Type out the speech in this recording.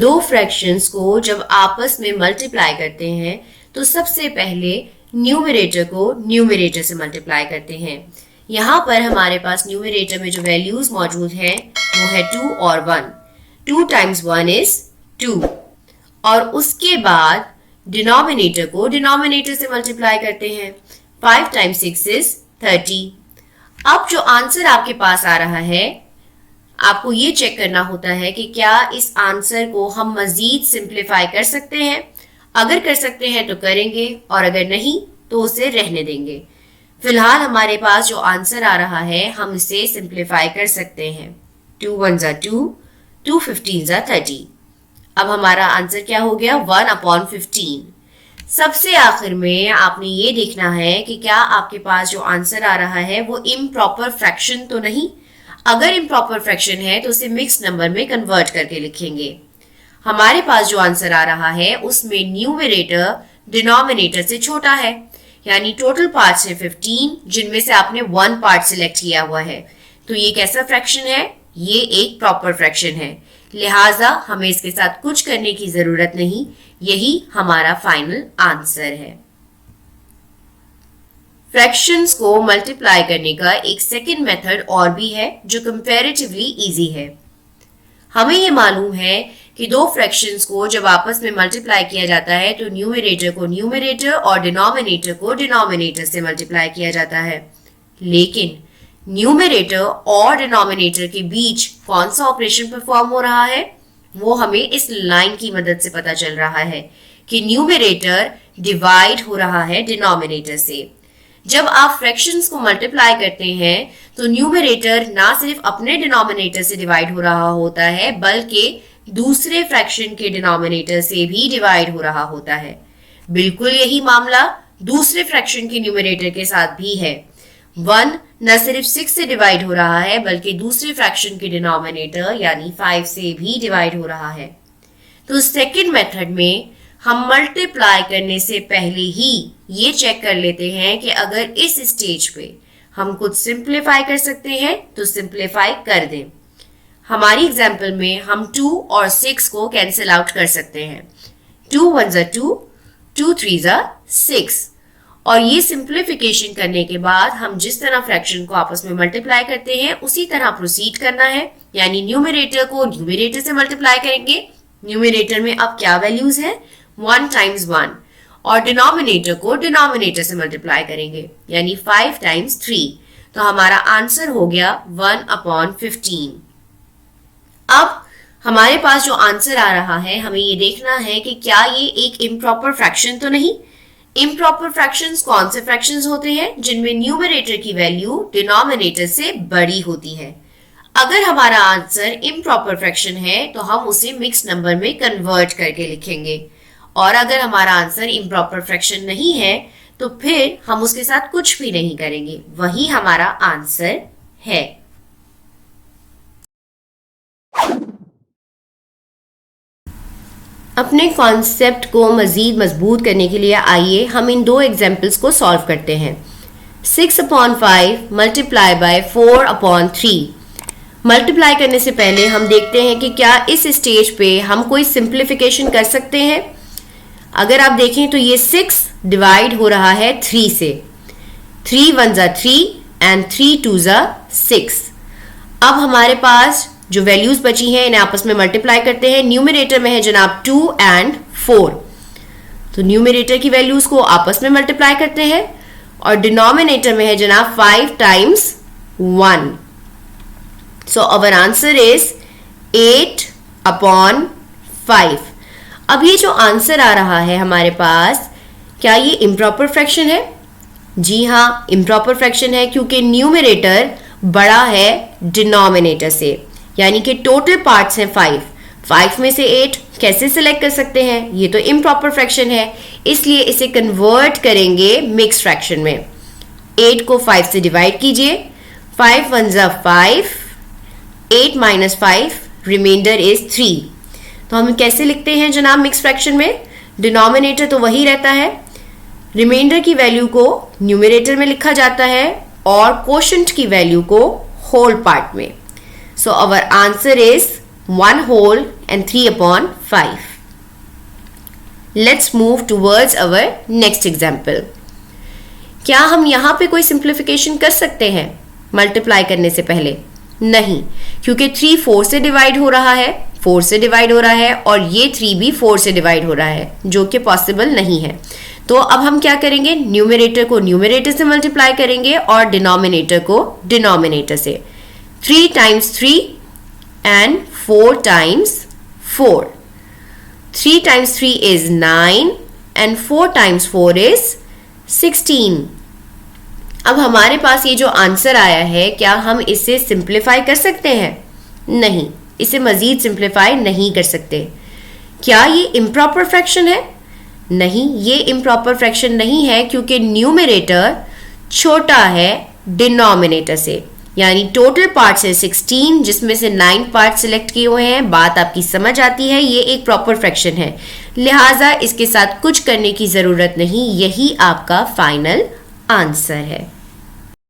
दो फ्रैक्शंस को जब आपस में मल्टीप्लाई करते हैं तो सबसे पहले न्यूमरेटर को न्यूमरेटर से मल्टीप्लाई करते हैं। यहाँ पर हमारे पास न्यूमरेटर में जो वैल्यूज मौजूद हैं वो है 2 और 1। 2 टाइम्स 1 इज 2 और उसके बाद डिनोमिनेटर को डिनोमिनेटर से मल्टीप्लाई करते हैं। 5 टाइम्स 6 इज 30। अब जो आंसर आपके पास आ रहा है आपको ये चेक करना होता है कि क्या इस आंसर को हम मजीद सिंप्लीफाई कर सकते हैं। अगर कर सकते हैं तो करेंगे और अगर नहीं तो उसे रहने देंगे। फिलहाल हमारे पास जो आंसर आ रहा है हम इसे सिंप्लीफाई कर सकते हैं। 2 1s are 2, 2 15s are 30। अब हमारा आंसर क्या हो गया 1/15। सबसे आखिर में आपने ये देखना है कि क्या आपके पास जो आंसर आ रहा है वो इम्प्रॉपर फ्रैक्शन तो नहीं। अगर इम्प्रॉपर फ्रैक्शन है तो उसे मिक्स नंबर में कन्वर्ट करके लिखेंगे। हमारे पास जो आंसर आ रहा है उसमें न्यूमरेटर डिनोमिनेटर से छोटा है, यानी टोटल पार्ट्स है 15 जिनमें से आपने 1 पार्ट सिलेक्ट किया हुआ है। तो ये कैसा फ्रैक्शन है, ये एक प्रॉपर फ्रैक्शन है, लिहाजा हमें इसके साथ कुछ करने की जरूरत नहीं। यही हमारा फाइनल आंसर है। फ्रैक्शंस को मल्टीप्लाई करने का एक सेकंड मेथड और भी है जो कंपैरेटिवली इजी है। हमें ये मालूम है कि दो फ्रैक्शंस को जब आपस में मल्टीप्लाई किया जाता है तो न्यूमरेटर को न्यूमरेटर और डिनोमिनेटर को डिनोमिनेटर से मल्टीप्लाई किया जाता है। लेकिन न्यूमरेटर और डिनोमिनेटर के बीच कौन सा ऑपरेशन परफॉर्म हो रहा है वो हमें इस लाइन की मदद से पता चल रहा है कि न्यूमरेटर डिवाइड हो रहा है डिनोमिनेटर से। जब आप फ्रैक्शंस को मल्टीप्लाई करते हैं तो न्यूमरेटर ना सिर्फ अपने डिनोमिनेटर से डिवाइड हो रहा होता है बल्कि दूसरे फ्रैक्शन के डिनोमिनेटर से भी डिवाइड हो रहा होता है। बिल्कुल यही मामला दूसरे फ्रैक्शन के न्यूमरेटर के साथ भी है। 1 न सिर्फ 6 से डिवाइड हो रहा है बल्कि दूसरे फ्रैक्शन के डिनोमिनेटर यानी 5 से भी डिवाइड हो रहा है। तो सेकंड मेथड में हम मल्टीप्लाई करने से पहले ही ये चेक कर लेते हैं कि अगर इस स्टेज पे हम कुछ सिंप्लीफाई कर सकते हैं तो सिंप्लीफाई कर दें। हमारी एग्जाम्पल में हम 2 और 6 को कैंसिल आउट कर सकते हैं। 2 1s are 2, 2 3s are 6। और ये सिंप्लीफिकेशन करने के बाद हम जिस तरह फ्रैक्शन को आपस में मल्टीप्लाई करते हैं उसी तरह प्रोसीड करना है, यानी न्यूमरेटर को न्यूमरेटर से मल्टीप्लाई करेंगे। न्यूमरेटर में अब क्या वैल्यूज है 1 टाइम्स 1 और डिनोमिनेटर को डिनोमिनेटर से मल्टीप्लाई करेंगे यानी 5 टाइम्स 3। तो हमारा आंसर हो गया 1/15। अब हमारे पास जो आंसर आ रहा है हमें ये देखना है कि क्या ये एक इम्प्रॉपर फ्रैक्शन तो नहीं। इम्प्रॉपर फ्रैक्शंस कौन से फ्रैक्शंस होते हैं जिनमें न्यूमरेटर की वैल्यू डिनोमिनेटर से बड़ी होती है। अगर हमारा आंसर इम्प्रॉपर फ्रैक्शन है तो हम उसे मिक्स नंबर में कन्वर्ट करके लिखेंगे और अगर हमारा आंसर इम्प्रॉपर फ्रैक्शन नहीं है तो फिर हम उसके साथ कुछ भी नहीं करेंगे। वही हमारा आंसर है। अपने कॉन्सेप्ट को मजीद मजबूत करने के लिए आइए हम इन दो एग्जाम्पल्स को सॉल्व करते हैं। 6/5 मल्टीप्लाई बाय 4/3। मल्टीप्लाई करने से पहले हम देखते हैं कि क्या इस स्टेज पे हम कोई सिंप्लीफिकेशन कर सकते हैं। अगर आप देखें तो ये 6 डिवाइड हो रहा है 3 से। 3 1s are 3 and 3 2s are 6। अब हमारे पास जो वैल्यूज बची हैं इन्हें आपस में मल्टीप्लाई करते हैं। न्यूमरेटर में है जनाब 2 and 4, तो न्यूमरेटर की वैल्यूज को आपस में मल्टीप्लाई करते हैं और डिनोमिनेटर में है जनाब 5 times 1। So our answer is 8/5। अब ये जो आंसर आ रहा है हमारे पास, क्या ये इम्प्रॉपर फ्रैक्शन है? जी हाँ, इम्प्रॉपर फ्रैक्शन है क्योंकि न्यूमरेटर बड़ा है डिनोमिनेटर से, यानी कि टोटल पार्ट्स हैं 5 में से 8 कैसे सिलेक्ट कर सकते हैं? ये तो इम्प्रॉपर फ्रैक्शन है, इसलिए इसे कन्वर्ट करेंगे मिक्स फ्रैक्शन में। 8 को 5 से डिवाइड कीजिए, 5 1s are 5, 8 - 5 रिमाइंडर इज 3। तो हम कैसे लिखते हैं जनाब मिक्स फ्रैक्शन में? डिनोमिनेटर तो वही रहता है, रिमाइंडर की वैल्यू को न्यूमरेटर में लिखा जाता है और कोशेंट की वैल्यू को होल पार्ट में। So our answer is 1 whole and 3 upon 5. Let's move towards our next example. क्या हम यहाँ पे कोई सिंप्लीफिकेशन कर सकते हैं मल्टीप्लाई करने से पहले? नहीं, क्योंकि 3 4 से डिवाइड हो रहा है, 4 से डिवाइड हो रहा है, और ये 3 भी 4 से डिवाइड हो रहा है, जो कि पॉसिबल नहीं है। तो अब हम क्या करेंगे, न्यूमरेटर को न्यूमरेटर से मल्टीप्लाई करेंगे और डिनोमिनेटर को डिनोमिनेटर से। 3 times 3 and 4 times 4. 3 times 3 is 9 and 4 times 4 is 16. अब हमारे पास ये जो आंसर आया है, क्या हम इसे सिंप्लीफाई कर सकते हैं? नहीं, इसे मजीद सिंप्लीफाई नहीं कर सकते। क्या ये इम्प्रॉपर फ्रैक्शन है? नहीं, ये इम्प्रॉपर फ्रैक्शन नहीं है, क्योंकि न्यूमरेटर छोटा है डिनोमिनेटर से। यानी टोटल पार्ट्स है 16, जिसमें से 9 पार्ट सिलेक्ट किए हुए हैं। बात आपकी समझ आती है, ये एक प्रॉपर फ्रैक्शन है, लिहाजा इसके साथ कुछ करने की ज़रूरत नहीं। यही आपका फाइनल आंसर है।